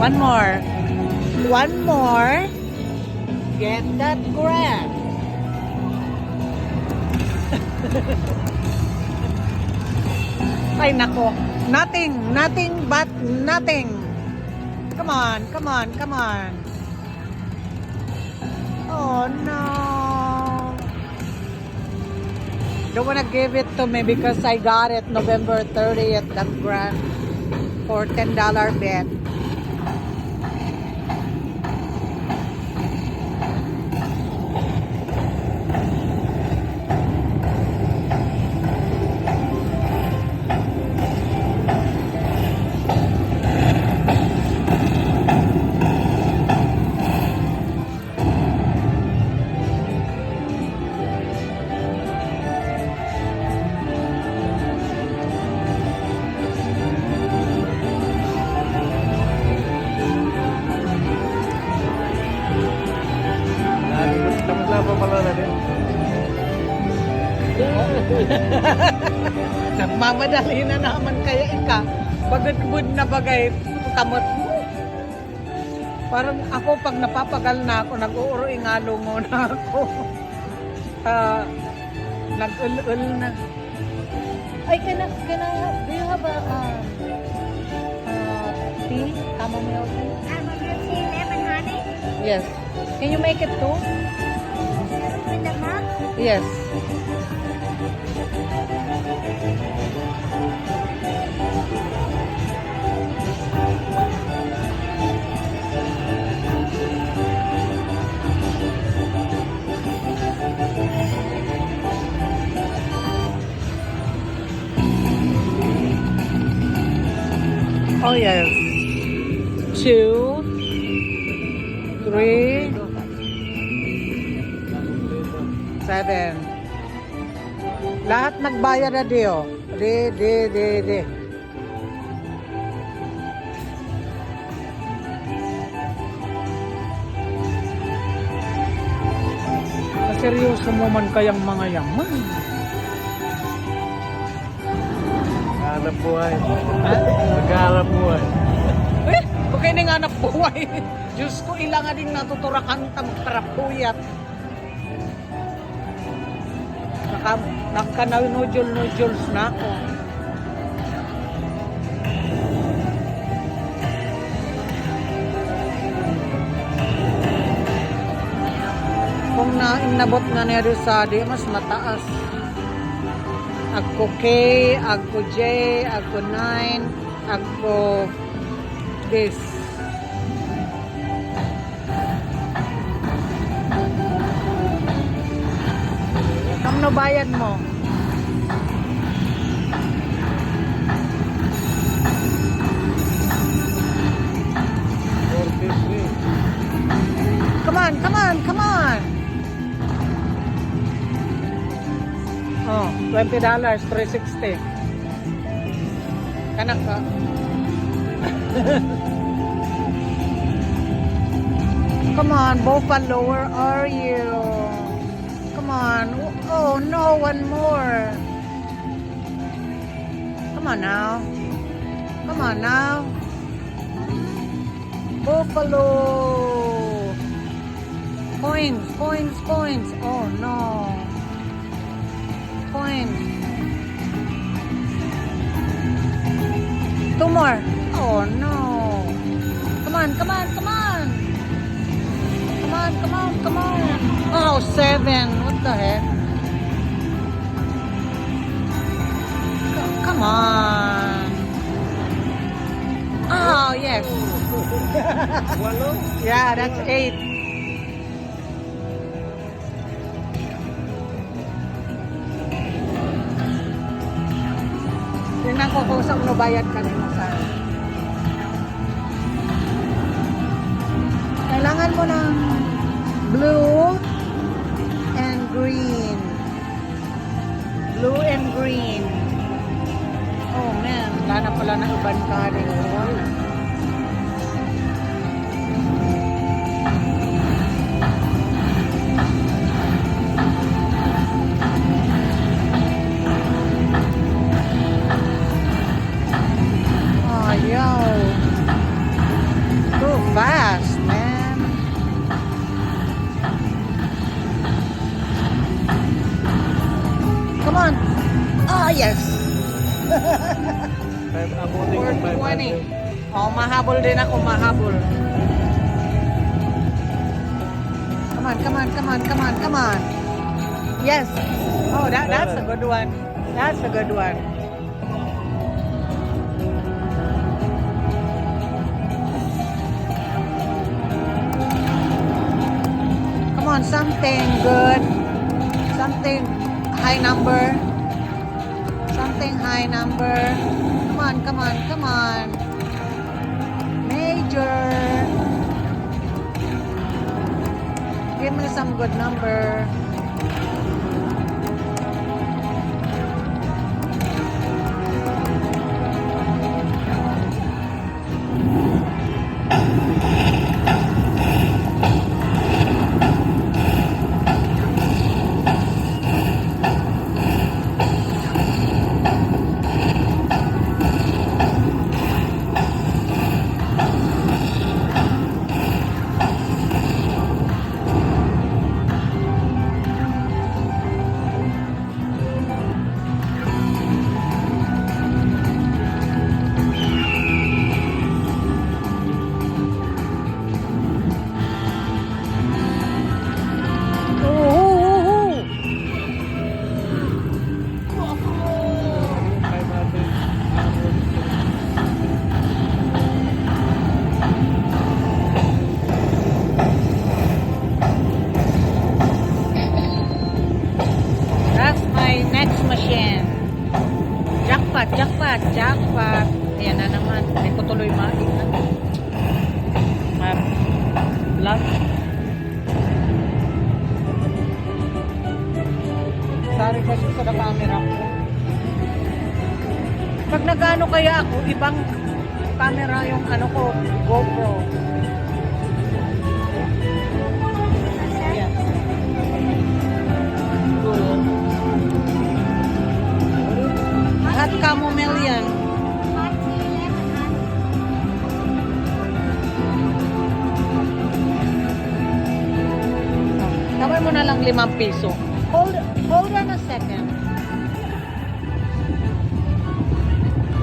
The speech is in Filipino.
One more. One more. Get that grand. Ay nako. Nothing but nothing. Come on, come on, come on. Oh no. Don't wanna give it to me because I got it November 30th, that grand for $10 bet. Nagmamadali na naman kaya ika. Bagad-bud na bagay kamot mo. Parang ako pag napapagal na ako, nag-uuro ingalo muna ako. Nag-ul-ul na. Ay, do you have a tea? Chamomile tea? Chamomile tea, lemon honey? Yes. Can you make it too? With the milk? Yes. Oh yes. 2, 3, 7. Lahat nagbayad na diyo. Di. Seryoso mo man kayang mga yaman. Hanap buhay. Ha? Naghahanap buhay. Eh, okay na nga anak buhay. Diyos ko, ilang nga din natuturakan magparapuyat. Nagka-nodules na ako. Kung inabot nga niya doon sa di, mas mataas. Agko K, agko J, agko 9, agko this. Kamno bayad mo? Come on. Oh, $20, 360. Kanak ka. Come on, Buffalo, where are you? Come on. Oh no, one more. Come on now. Buffalo. Points. Oh no. Points. 2 more. Oh no. Come on. Oh, 7. What the heck? Come on. Oh, yes. Yeah, that's 8. Tingnan ko kung saan bayad kanina sa. Kailangan mo ng blue and green. Oh man, wala na pala ng ibang karing. Come on. Ah, yes. Abutin ko 420. Oh, mahabol din ako, mahabol. Come on, come on, come on, come on, come on. Yes. Oh, that's a good one. That's a good one. Come on, something good. Something high number. Something high number. Come on, come on, come on. Major. Give me some good number. That's my next machine. Jackpot, jackpot, jackpot. Ayan na naman. Hindi ko tuloy maingat. Vlog. Sorry kasi sa camera ko. Pag nagano kaya ako, ibang camera yung ano ko, GoPro. Ayan. Hot chamomile yan. Hot tea, lemon honey. Tawag mo na lang 5 piso.